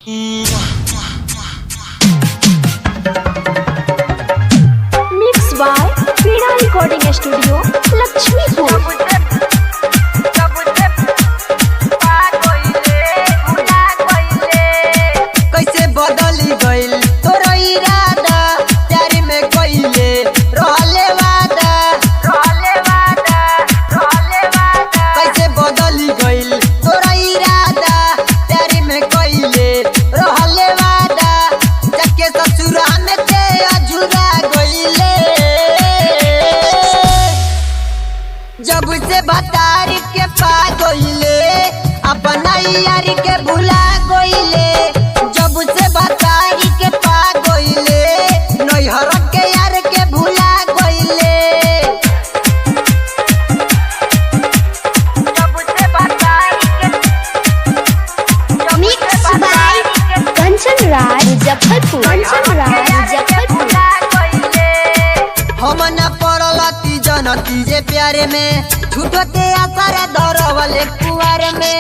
Mix by पीड़ा recording studio Laxmipur. कैसे बदली गइल तोरा इरादा, प्यार में कइले रहले वादा। कैसे बदली गइल तोरा इरादा, प्यार में कइले रहले वादा। जाके ससुरा में ते अझुरा गइले, जब से भतार के पा गइले अपना यार के भुला गइले। जब से भतार के पा गइले नैहर के यार के भुला गइले। जब से भतार के मिक्स बाय कंचन राज मुजफ्फरपुर। हम न पड़लती जनती जे प्यारे में, झूठो ते असर धरवले कुआर में।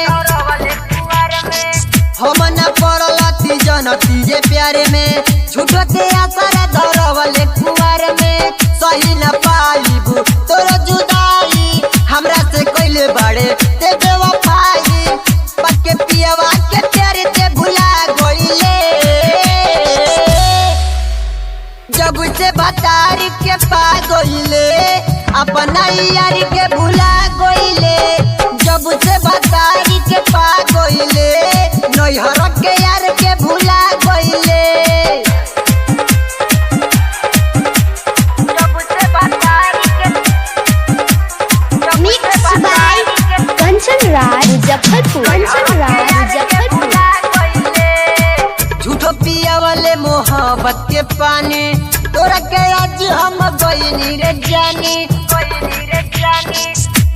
हम न पड़लती जनती जे प्यारे में, झूठो ते असर धरवले कुआर में। सही न पाइबू तोर जुदाई, हमरा से कइले बाड़े ते बेवफाई। पक्के पियवा के प्यारे ते भुला गइले, जब से भतार के पा गइले अपना यार के भुला गइले। जब से भतार के पा गइले नैहर के यार के भुला गइले। जब से भतार के मिक्स बाय कंचन राज मुजफ्फरपुर। झूठो पिया वाले मोहब्बत के पानी, तोरा के आज हम गइनी रे जानी।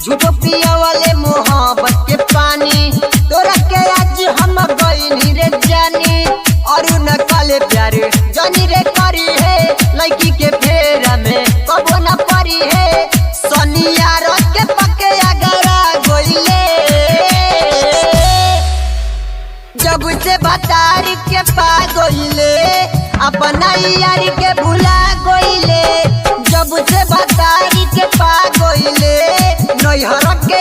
झूठो पिया वाले मोहब्बत के पानी, तोरा के आज हम गइनी रे जानी। और न काले प्यार जानी रे करी है, लड़की के फेरा में कबो न परी है। सोनिया रख के पके अगरा गइले, जब से भतार के पा गइले अपना यार के भुला गइले। जब से भतार के पा गइले नैहर के